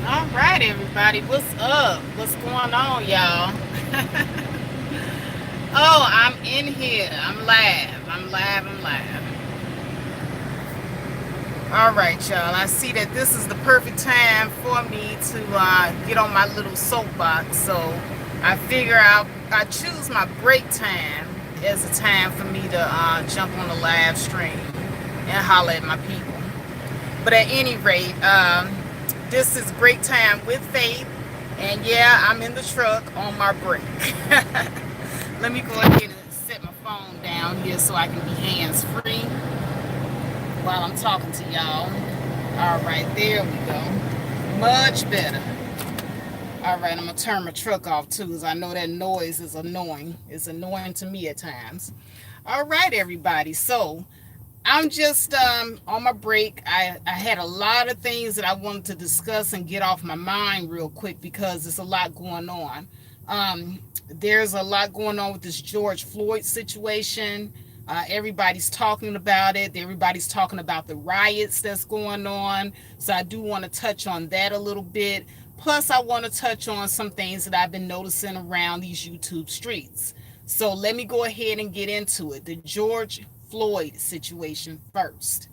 All right, everybody. What's up? What's going on, y'all? Oh, I'm in here. I'm live. I'm live. I'm live. All right, y'all. I see that this is the perfect time for me to get on my little soapbox. So I figure I choose my break time as a time for me to jump on the live stream and holler at my people. But at any rate, this is break time with Faith. And yeah, I'm in the truck on my break. Let me go ahead and set my phone down here so I can be hands free while I'm talking to y'all. All right, there we go. Much better. All right, I'm gonna turn my truck off too, because I know that noise is annoying. It's annoying to me at times. All right, everybody. So I'm just on my break. I had a lot of things that I wanted to discuss and get off my mind real quick because there's a lot going on. There's a lot going on with this George Floyd situation. Everybody's talking about it. Everybody's talking about the riots that's going on. So I do want to touch on that a little bit. Plus, I want to touch on some things that I've been noticing around these YouTube streets. So let me go ahead and get into it. The George Floyd situation first.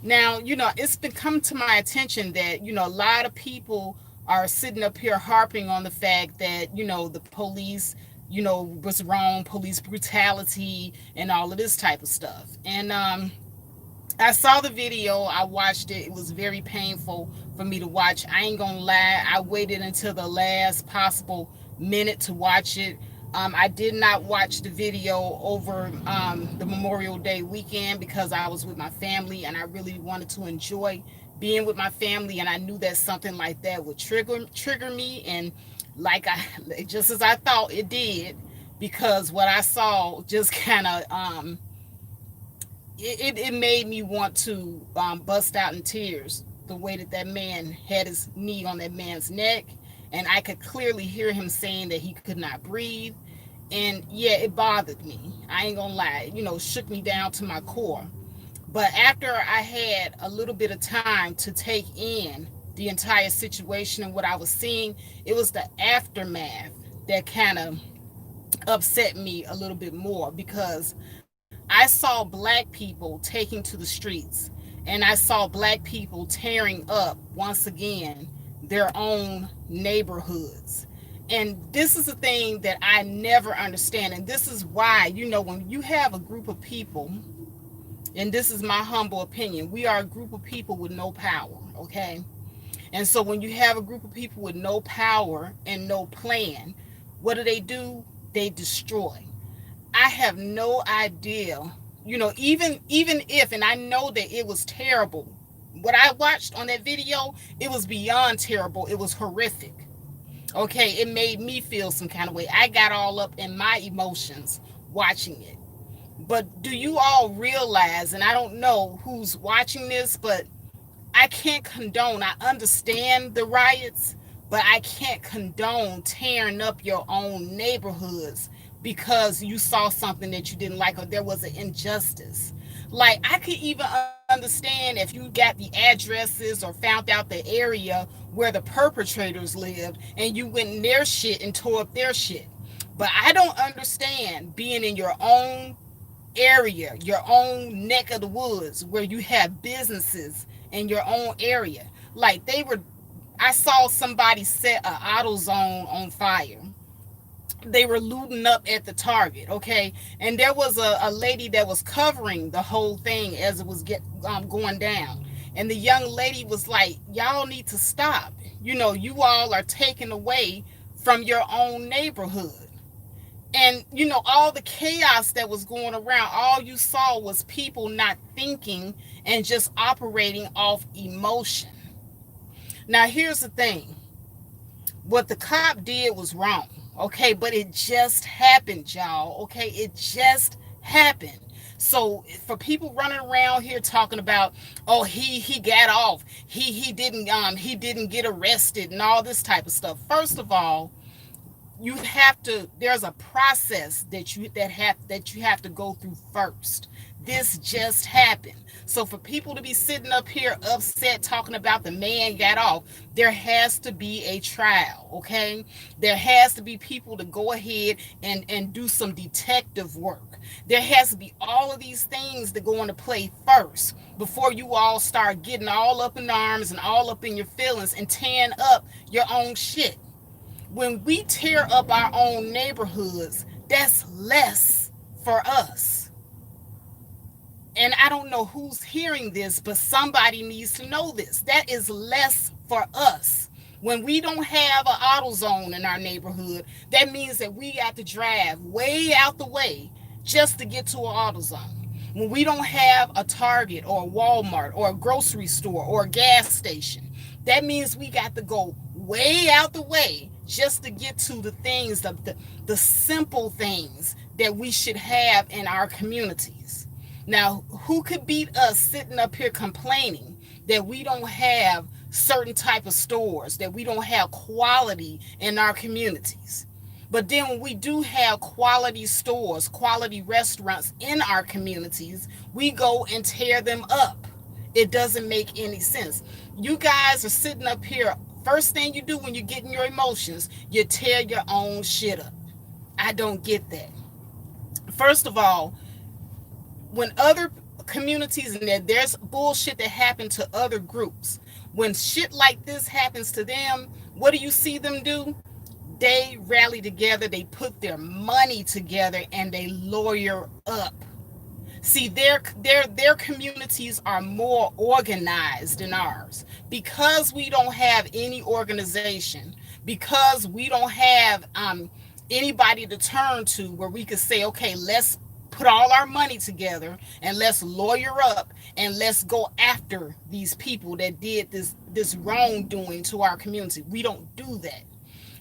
Now, it's been come to my attention that, a lot of people are sitting up here harping on the fact that, the police, was wrong, police brutality, and all of this type of stuff. And I saw the video, I watched it. It was very painful for me to watch. I ain't gonna lie, I waited until the last possible minute to watch it. I did not watch the video over the Memorial Day weekend because I was with my family and I really wanted to enjoy being with my family, and I knew that something like that would trigger me, and like I just as I thought it did, because what I saw just kind of it made me want to bust out in tears, the way that that man had his knee on that man's neck, and I could clearly hear him saying that he could not breathe. And yeah, it bothered me. I ain't gonna lie, shook me down to my core. But after I had a little bit of time to take in the entire situation and what I was seeing, it was the aftermath that kind of upset me a little bit more, because I saw black people taking to the streets, and I saw black people tearing up once again their own neighborhoods. And this is a thing that I never understand. And this is why, when you have a group of people, and this is my humble opinion, we are a group of people with no power, okay? And so when you have a group of people with no power and no plan, what do? They destroy. I have no idea, even if, and I know that it was terrible. What I watched on that video, it was beyond terrible. It was horrific. Okay, it made me feel some kind of way. I got all up in my emotions watching it. But do you all realize, and I don't know who's watching this, but I can't condone, I understand the riots, but I can't condone tearing up your own neighborhoods because you saw something that you didn't like or there was an injustice. Like, I could even understand if you got the addresses or found out the area where the perpetrators lived and you went in their shit and tore up their shit. But I don't understand being in your own area, your own neck of the woods, where you have businesses in your own area. Like, I saw somebody set an AutoZone on fire. They were looting up at the Target, okay? And there was a lady that was covering the whole thing as it was going down. And the young lady was like, y'all need to stop. You all are taken away from your own neighborhood. And all the chaos that was going around, all you saw was people not thinking and just operating off emotion. Now here's the thing, what the cop did was wrong, okay, but it just happened, y'all. Okay, it just happened. So for people running around here talking about, oh, he got off, he didn't get arrested and all this type of stuff, first of all, you have to, there's a process that you have to go through first. This just happened. So for people to be sitting up here upset talking about the man got off, there has to be a trial. Okay, there has to be people to go ahead and do some detective work. There has to be all of these things that go into play first before you all start getting all up in arms and all up in your feelings and tearing up your own shit. When we tear up our own neighborhoods, that's less for us. And I don't know who's hearing this, but somebody needs to know this. That is less for us. When we don't have an AutoZone in our neighborhood, that means that we got to drive way out the way just to get to an AutoZone. When we don't have a Target or a Walmart or a grocery store or a gas station, that means we got to go way out the way just to get to the things, the simple things that we should have in our communities. Now, who could beat us sitting up here complaining that we don't have certain type of stores, that we don't have quality in our communities? But then when we do have quality stores, quality restaurants in our communities, we go and tear them up. It doesn't make any sense. You guys are sitting up here. First thing you do when you get in your emotions, you tear your own shit up. I don't get that. First of all, when other communities and there's bullshit that happened to other groups, when shit like this happens to them, what do you see them do? They rally together, they put their money together, and they lawyer up. See, their communities are more organized than ours. Because we don't have any organization, because we don't have anybody to turn to where we could say, okay, let's put all our money together and let's lawyer up and let's go after these people that did this wrongdoing to our community. We don't do that.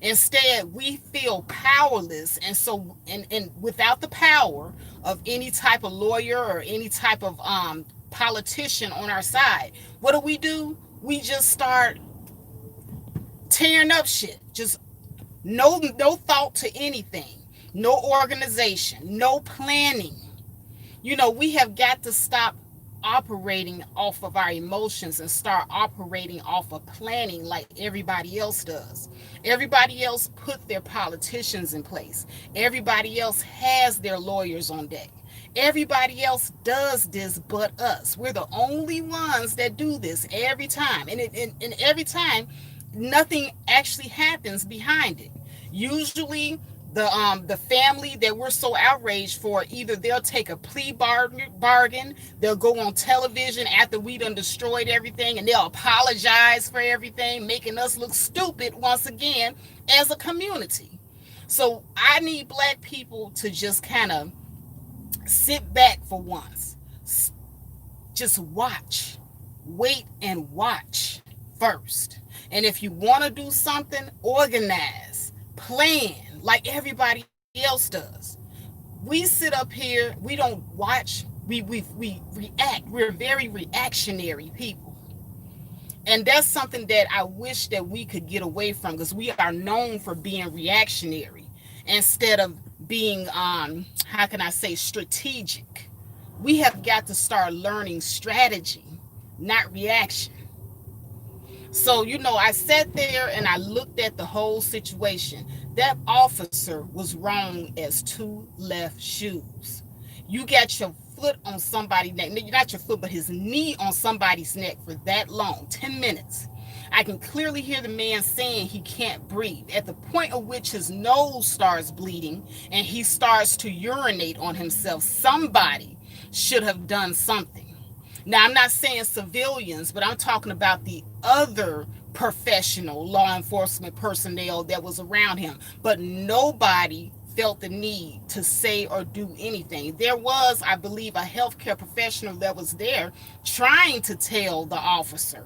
Instead, we feel powerless, and so and without the power of any type of lawyer or any type of politician on our side, what do? We just start tearing up shit. Just no thought to anything, no organization, no planning. You know, we have got to stop operating off of our emotions and start operating off of planning like everybody else does. Everybody else put their politicians in place. Everybody else has their lawyers on deck. Everybody else does this but us. We're the only ones that do this every time. And every time, nothing actually happens behind it. Usually, the family that we're so outraged for, either they'll take a plea bargain, they'll go on television after we done destroyed everything, and they'll apologize for everything, making us look stupid once again as a community. So I need Black people to just kind of sit back for once. Just watch. Wait and watch first. And if you want to do something, organize, plan, like everybody else does. We sit up here, we don't watch, we react. We're very reactionary people. And that's something that I wish that we could get away from, because we are known for being reactionary instead of being, how can I say, strategic. We have got to start learning strategy, not reaction. So, you know, I sat there and I looked at the whole situation. That officer was wrong as two left shoes. You got your foot on somebody's neck, not your foot, but his knee on somebody's neck for that long, 10 minutes. I can clearly hear the man saying he can't breathe, at the point at which his nose starts bleeding and he starts to urinate on himself. Somebody should have done something. Now, I'm not saying civilians, but I'm talking about the other professional law enforcement personnel that was around him. But nobody felt the need to say or do anything. There was, I believe, a healthcare professional that was there trying to tell the officer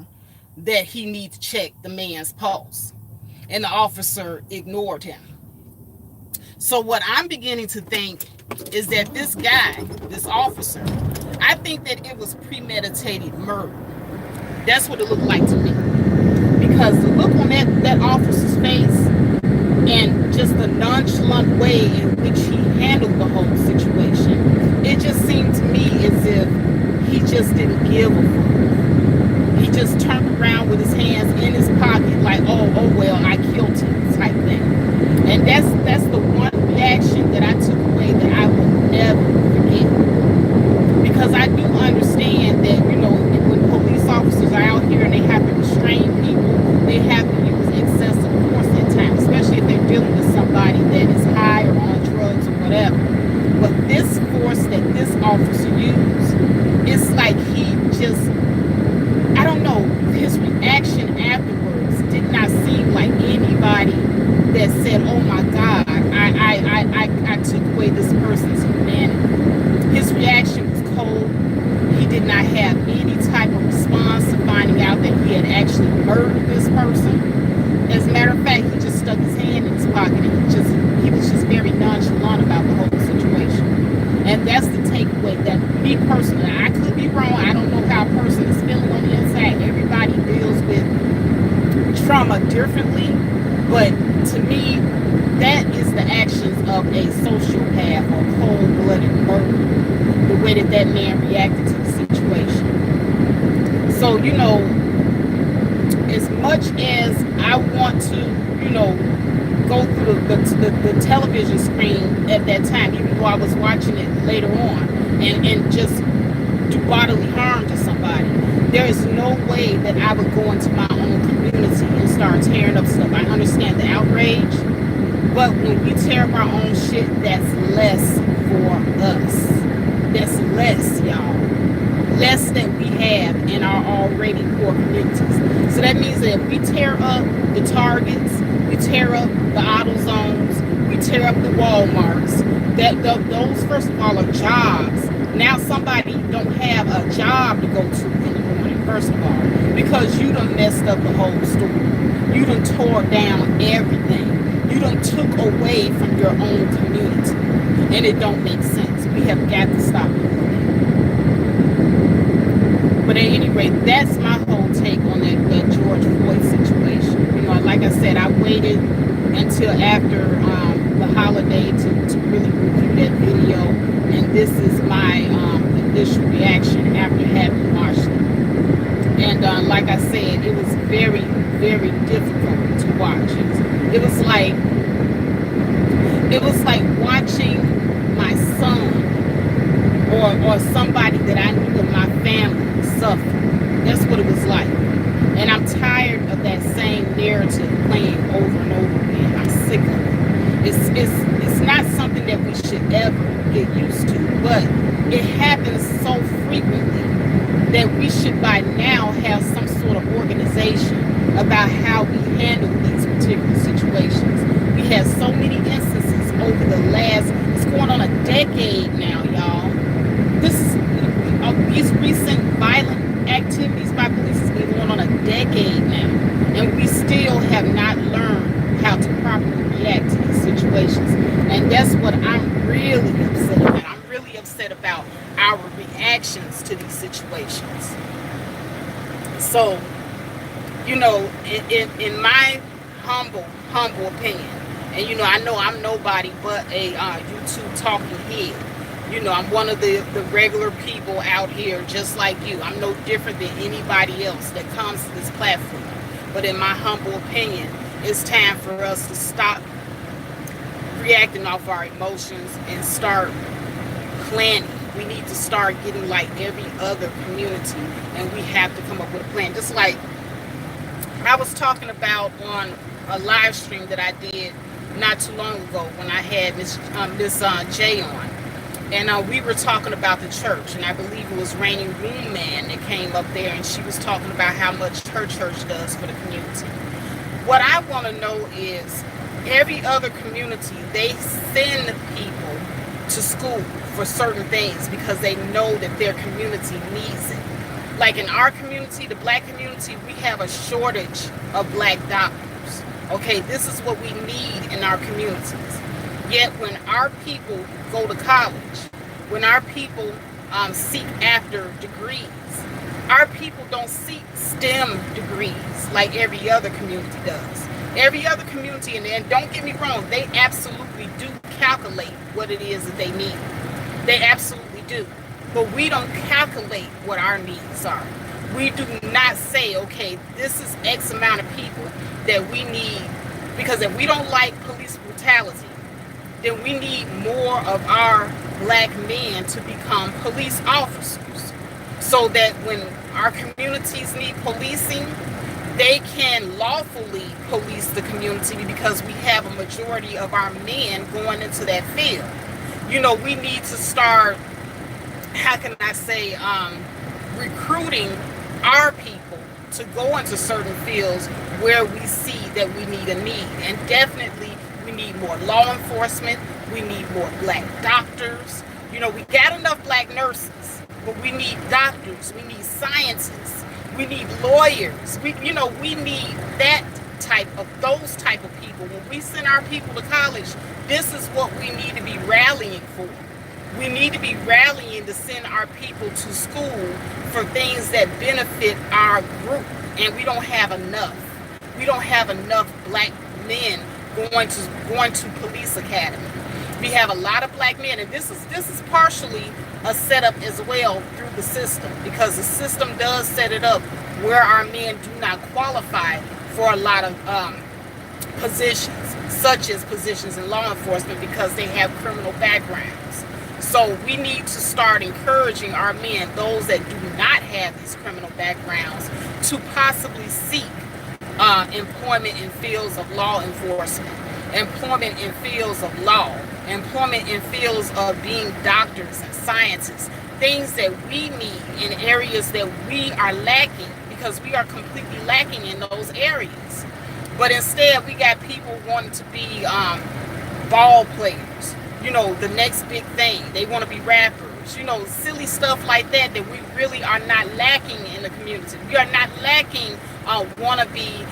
that he needs to check the man's pulse, and the officer ignored him. So what I'm beginning to think is that this guy, this officer, I think that it was premeditated murder. That's what it looked like to me. Because the look on that officer's face and just the nonchalant way in which he handled the whole situation, it just seemed to me as if he just didn't give a fuck. He just turned around with his hands in his pocket like, oh well, I killed him type thing. And that's the one reaction that I took away that I will never forget. Because I do understand that, when police officers are out here and they have to restrain people, they have to use excessive force at times, especially if they're dealing with somebody that is high or on drugs or whatever. But this force that this officer used, it's like he just, I don't know, his reaction afterwards did not seem like anybody that said, oh my God, I took away this person's humanity. His reaction was cold. He did not have any type of response to finding out that he had actually murdered this person. As a matter of fact, he just stuck his hand in his pocket and he was just very nonchalant about the whole situation. And that's the takeaway that me personally, I could be wrong. I don't know how a person is feeling on the inside. Everybody deals with trauma differently. But to me, that is the actions of a sociopath or cold-blooded murderer, the way that man reacted to the situation. So, as much as I want to, go through the television screen at that time, even though I was watching it later on, and just do bodily harm to somebody, there is no way that I would go into my own community and start tearing up stuff. I understand the outrage, but when we tear up our own shit, that's less for us. That's less, y'all. Less than we have in our already poor communities. So that means that if we tear up the Targets, we tear up the AutoZones, we tear up the Walmarts, those first of all are jobs. Now somebody don't have a job to go to in the morning, first of all, because you done messed up the whole store. You done tore down everything. You done took away from your own community. And it don't make sense. We have got to stop it. But at any rate, that's my whole take on that George Floyd situation. Like I said, I waited until after the holiday to really review that video. And this is my initial reaction after having watched it. And like I said, it was very, very difficult to watch. It was like watching my son or somebody that I knew in my family suffer. That's what it was like. And I'm tired of that same narrative playing over and over again. I'm sick of it. It's not something that we should ever get used to, but it happens so frequently that we should by now have some sort of organization about how we handle these particular situations. We have so many instances over the last, it's going on a decade now, y'all. These recent violent activities by police has been going on a decade now, and we still have not learned how to properly react to these situations. And that's what I'm really upset about. I'm really upset about our reactions to these situations. So, in my humble opinion, and I know I'm nobody but a YouTube talking head. I'm one of the regular people out here just like you. I'm no different than anybody else that comes to this platform. But in my humble opinion, it's time for us to stop reacting off our emotions and start planning. We need to start getting like every other community, and we have to come up with a plan. Just like I was talking about on a live stream that I did not too long ago when I had Miss Jay on. And we were talking about the church, and I believe it was Rainy Room Man that came up there, and she was talking about how much her church does for the community. What I want to know is every other community, they send people to school for certain things because they know that their community needs it. Like in our community, the black community, we have a shortage of black doctors. Okay, this is what we need in our communities. Yet when our people go to college, when our people seek after degrees, our people don't seek STEM degrees like every other community does. Every other community, and don't get me wrong, they absolutely do calculate what it is that they need. They absolutely do. But we don't calculate what our needs are. We do not say, okay, this is X amount of people that we need, because if we don't like police brutality, then we need more of our black men to become police officers, so that when our communities need policing, they can lawfully police the community, because we have a majority of our men going into that field. You know, we need to start, how can I say, recruiting our people to go into certain fields where we see that we need a need. And definitely we need more law enforcement. We need more black doctors. You know, we got enough black nurses, but we need doctors. We need scientists. We need lawyers. We need those type of people. When we send our people to college, this is what we need to be rallying for. We need to be rallying to send our people to school for things that benefit our group. And we don't have enough. We don't have enough black men going to police academy. We have a lot of black men, and this is partially a setup as well through the system, because the system does set it up where our men do not qualify for a lot of positions, such as positions in law enforcement, because they have criminal backgrounds. So we need to start encouraging our men, those that do not have these criminal backgrounds, to possibly seek employment in fields of law enforcement, employment in fields of law, employment in fields of being doctors and scientists, things that we need in areas that we are lacking, because we are completely lacking in those areas. But instead, we got people wanting to be ball players, you know, the next big thing. They want to be rappers, you know, silly stuff like that we really are not lacking in the community. We are not lacking wannabe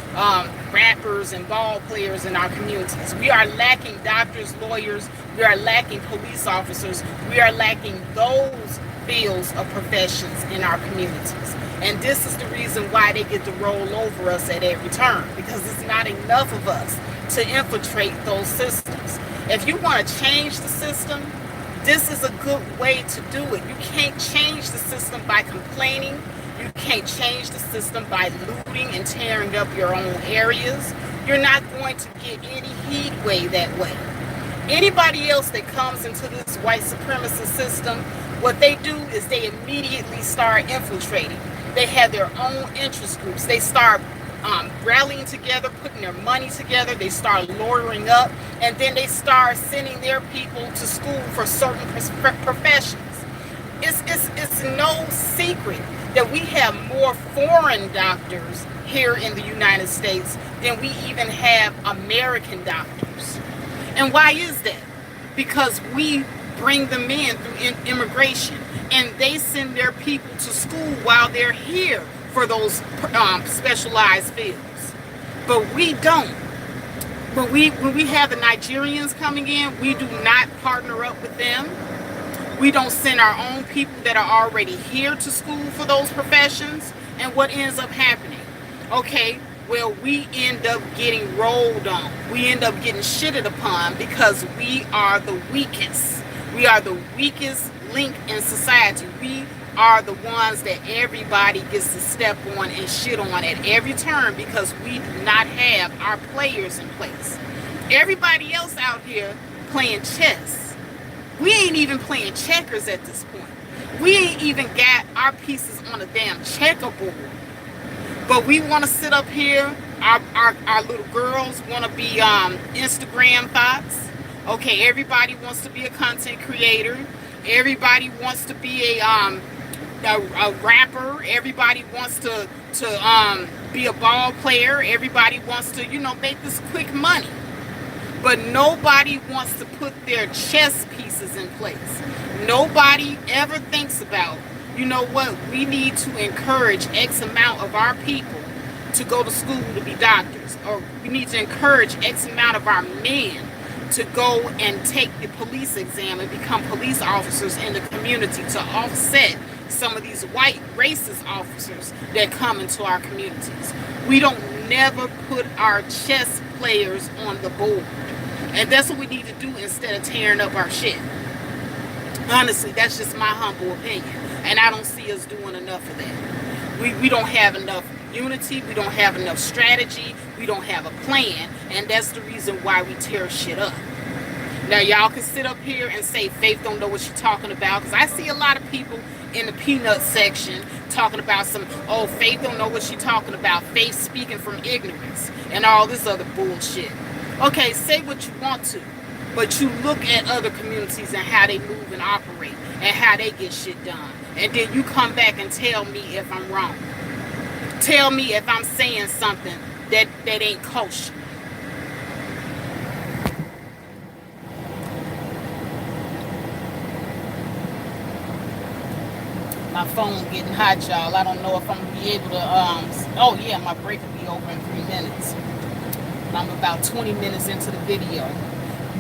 rappers and ball players in our communities. We are lacking doctors, lawyers. We are lacking police officers. We are lacking those fields of professions in our communities. And this is the reason why they get to roll over us at every turn, because it's not enough of us to infiltrate those systems. If you want to change the system, this is a good way to do it. You can't change the system by complaining. You can't change the system by looting and tearing up your own areas. You're not going to get any headway that way. Anybody else that comes into this white supremacist system, what they do is they immediately start infiltrating. They have their own interest groups. They start rallying together, putting their money together. They start lawyering up, and then they start sending their people to school for certain professions. It's no secret that we have more foreign doctors here in the United States than we even have American doctors. And why is that? Because we bring them in through immigration, and they send their people to school while they're here for those specialized fields. But we don't. When we have the Nigerians coming in, we do not partner up with them. We don't send our own people that are already here to school for those professions. And what ends up happening? Okay, well, we end up getting rolled on. We end up getting shitted upon because we are the weakest. We are the weakest link in society. We are the ones that everybody gets to step on and shit on at every turn, because we do not have our players in place. Everybody else out here playing chess. We ain't even playing checkers at this point. We ain't even got our pieces on a damn checkerboard. But we want to sit up here. Our little girls want to be Instagram thoughts. Okay, everybody wants to be a content creator. Everybody wants to be a rapper. Everybody wants to be a ball player. Everybody wants to, make this quick money. But nobody wants to put their chess pieces in place. Nobody ever thinks about, we need to encourage X amount of our people to go to school to be doctors. Or we need to encourage X amount of our men to go and take the police exam and become police officers in the community to offset some of these white racist officers that come into our communities. We don't never put our chess players on the board. And that's what we need to do instead of tearing up our shit. Honestly, that's just my humble opinion. And I don't see us doing enough of that. We don't have enough unity. We don't have enough strategy. We don't have a plan. And that's the reason why we tear shit up. Now, y'all can sit up here and say Faith don't know what she's talking about. Because I see a lot of people in the peanut section talking about Faith don't know what she's talking about. Faith speaking from ignorance and all this other bullshit. Okay, say what you want to. But you look at other communities and how they move and operate and how they get shit done. And then you come back and tell me if I'm wrong. Tell me if I'm saying something that ain't kosher. My phone getting hot, y'all. I don't know if I'm going to be able to, oh yeah, my break will be over in 3 minutes. I'm about 20 minutes into the video.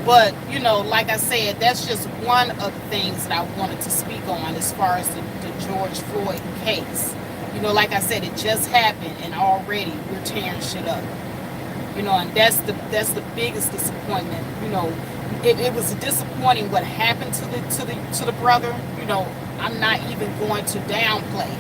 But, you know, like I said, that's just one of the things that I wanted to speak on as far as the George Floyd case. You know, like I said, it just happened and already we're tearing shit up. You know, and that's the biggest disappointment. You know, it was disappointing what happened to the brother. You know, I'm not even going to downplay.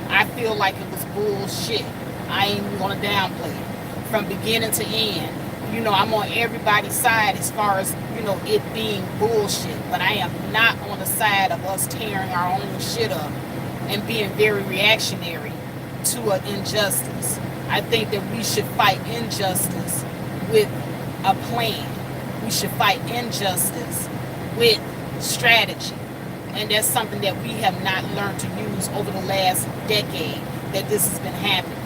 I feel like it was bullshit. I ain't even going to downplay it from beginning to end. You know, I'm on everybody's side as far as, you know, it being bullshit. But I am not on the side of us tearing our own shit up and being very reactionary to an injustice. I think that we should fight injustice with a plan. We should fight injustice with strategy. And that's something that we have not learned to use over the last decade that this has been happening.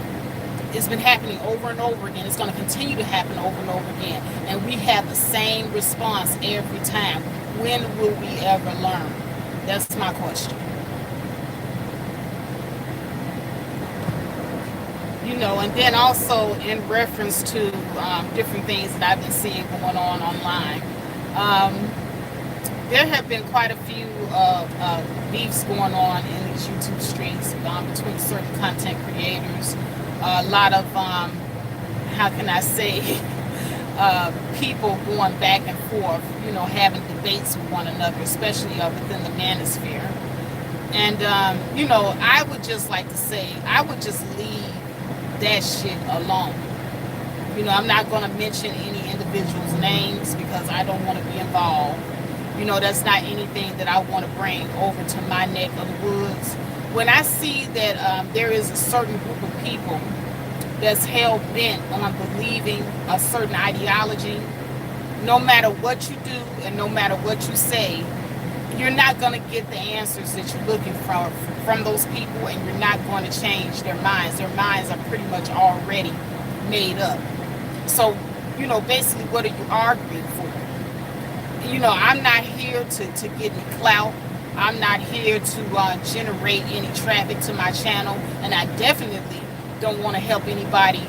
It's been happening over and over again. It's going to continue to happen over and over again. And we have the same response every time. When will we ever learn? That's my question. You know, and then also in reference to different things that I've been seeing going on online, there have been quite a few beefs going on in these YouTube streets between certain content creators. A lot of, how can I say, people going back and forth, you know, having debates with one another, especially within the manosphere. And, you know, I would just like to say, I would just leave that shit alone. You know, I'm not going to mention any individuals' names because I don't want to be involved. You know, that's not anything that I want to bring over to my neck of the woods. When I see that there is a certain group of people that's hell-bent on believing a certain ideology, no matter what you do and no matter what you say, you're not going to get the answers that you're looking for from those people, and you're not going to change their minds. Their minds are pretty much already made up. So, you know, basically, what are you arguing for? You know, I'm not here to get any clout. I'm not here to generate any traffic to my channel, and I definitely don't want to help anybody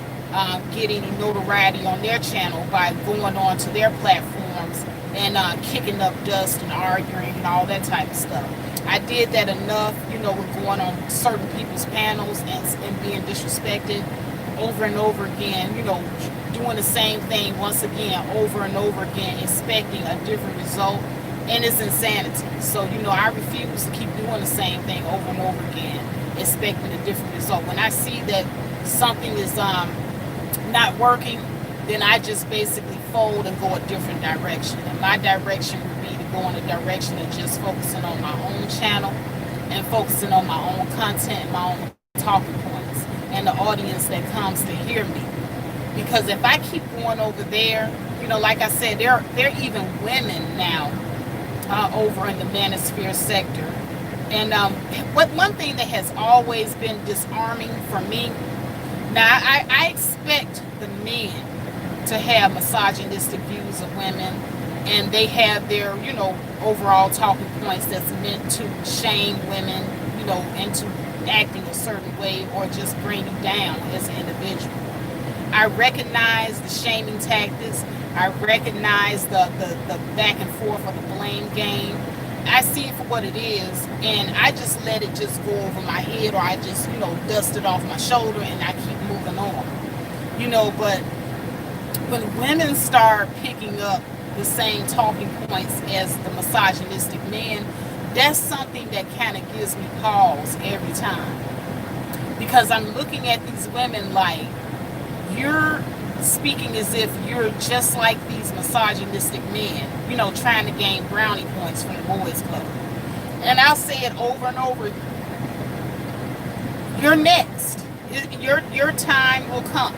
get any notoriety on their channel by going on to their platforms and kicking up dust and arguing and all that type of stuff. I did that enough, you know, with going on certain people's panels and being disrespected over and over again, you know, doing the same thing once again over and over again, expecting a different result, and it's insanity. So, you know, I refuse to keep doing the same thing over and over again, expecting a different result. When I see that something is not working, then I just basically fold and go a different direction. And my direction would be to go in a direction of just focusing on my own channel and focusing on my own content, my own talking points, and the audience that comes to hear me. Because if I keep going over there, you know, like I said, there are even women now over in the manosphere sector. And one thing that has always been disarming for me, now I expect the men to have misogynistic views of women, and they have their, you know, overall talking points that's meant to shame women, you know, into acting a certain way or just bring you down as an individual. I recognize the shaming tactics. I recognize the back and forth of the blame game. I see it for what it is, and I just let it just go over my head, or I just, you know, dust it off my shoulder and I keep moving on. You know, but When women start picking up the same talking points as the misogynistic men, that's something that kind of gives me pause every time. Because I'm looking at these women like, you're speaking as if you're just like these misogynistic men, trying to gain brownie points from the boys club. And I'll say it over and over, you're next. Your time will come.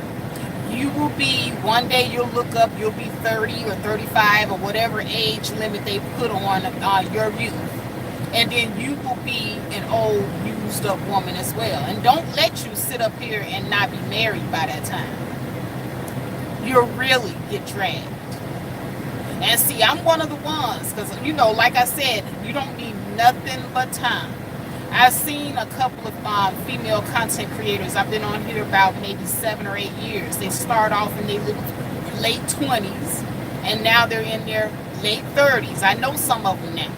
You will be, one day you'll look up, you'll be 30 or 35 or whatever age limit they put on your youth. And then you will be an old, used up woman as well. And don't let you sit up here and not be married by that time. You'll really get dragged. And see, I'm one of the ones, because, like I said, you don't need nothing but time. I've seen a couple of female content creators. I've been on here about maybe 7 or 8 years. They start off in their late 20s, and now they're in their late 30s. I know some of them now.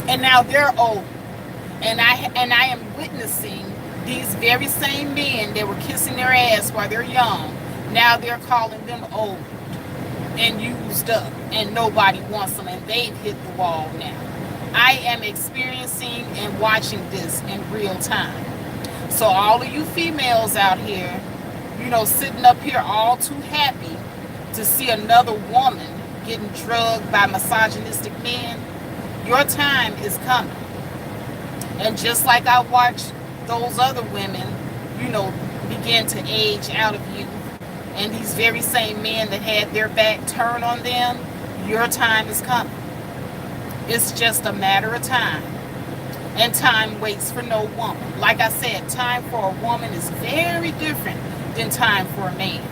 And now they're old. And I am witnessing these very same men that were kissing their ass while they're young. Now they're calling them old and used up, and nobody wants them, and they've hit the wall now. I am experiencing and watching this in real time. So all of you females out here, sitting up here all too happy to see another woman getting drugged by misogynistic men, your time is coming. And just like I watched those other women, begin to age out of youth, and these very same men that had their back turned on them, your time is coming. It's just a matter of time. And time waits for no woman. Like I said, time for a woman is very different than time for a man.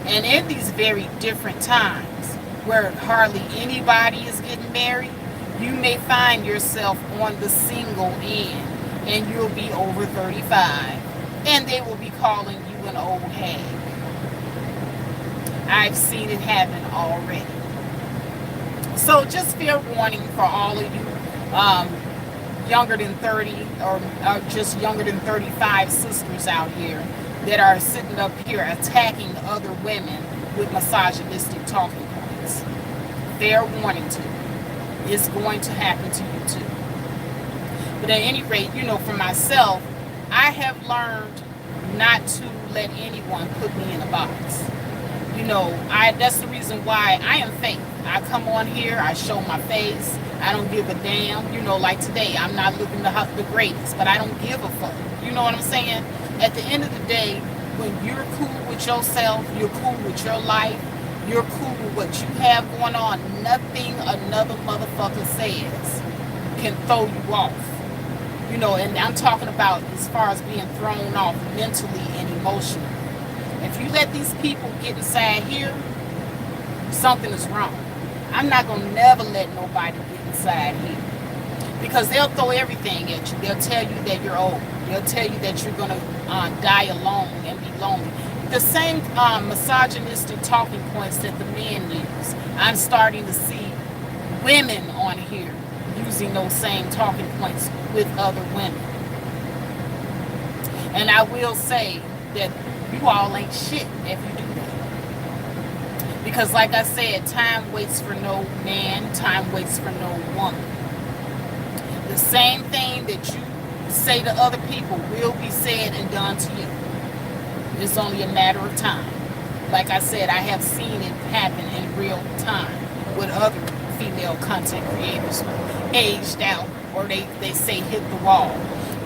And in these very different times, where hardly anybody is getting married, you may find yourself on the single end, and you'll be over 35, and they will be calling you an old hag. I've seen it happen already. So just fair warning for all of you younger than 30 or just younger than 35 sisters out here that are sitting up here attacking other women with misogynistic talking points. Fair warning to you. It's going to happen to you too. But at any rate, for myself, I have learned not to let anyone put me in a box. That's the reason why I am fake. I come on here, I show my face, I don't give a damn. Like today, I'm not looking the greatest, but I don't give a fuck. You know what I'm saying? At the end of the day, when you're cool with yourself, you're cool with your life, you're cool with what you have going on, nothing another motherfucker says can throw you off. And I'm talking about as far as being thrown off mentally and emotionally. If you let these people get inside here, something is wrong. I'm not going to never let nobody get inside here, because they'll throw everything at you. They'll tell you that you're old. They'll tell you that you're going to die alone and be lonely. The same misogynistic talking points that the men use, I'm starting to see women on here using those same talking points with other women. And I will say that you all ain't shit if you do that. Because like I said, time waits for no man, time waits for no woman. The same thing that you say to other people will be said and done to you. It's only a matter of time. Like I said, I have seen it happen in real time with other female content creators who aged out, or they say hit the wall.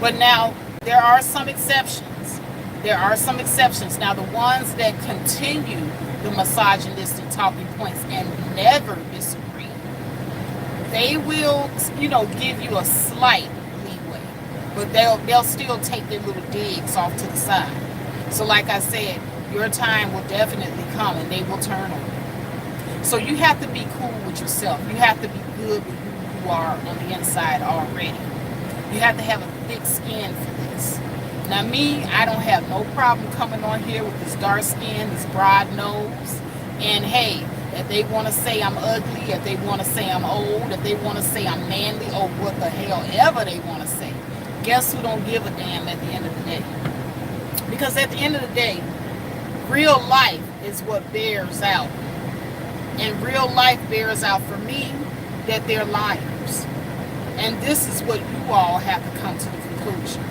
But now there are some exceptions. There are some exceptions. Now, the ones that continue the misogynistic talking points and never disagree, they will, give you a slight leeway, but they'll still take their little digs off to the side. So, like I said, your time will definitely come, and they will turn on you. So you have to be cool with yourself. You have to be good with who you are on the inside already. You have to have a thick skin for this. Now me, I don't have no problem coming on here with this dark skin, this broad nose. And hey, if they want to say I'm ugly, if they want to say I'm old, if they want to say I'm manly, or what the hell ever they want to say, guess who don't give a damn at the end of the day? Because at the end of the day, real life is what bears out. And real life bears out for me that they're liars. And this is what you all have to come to the conclusion.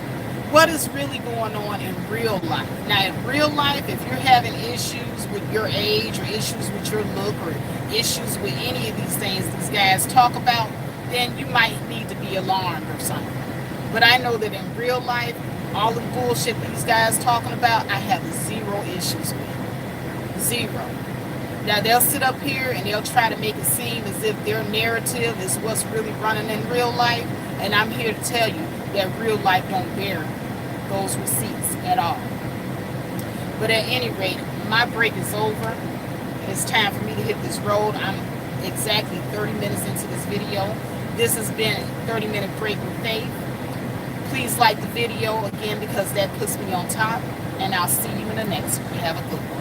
What is really going on in real life? Now, in real life, if you're having issues with your age or issues with your look or issues with any of these things these guys talk about, then you might need to be alarmed or something. But I know that in real life, all the bullshit these guys talking about, I have zero issues with. Zero. Now, they'll sit up here and they'll try to make it seem as if their narrative is what's really running in real life. And I'm here to tell you that real life don't bear those receipts at all. But at any rate, my break is over. It's time for me to hit this road. I'm exactly 30 minutes into this video. This has been a 30-minute break with Faith. Please like the video again because that puts me on top. And I'll see you in the next one. Have a good one.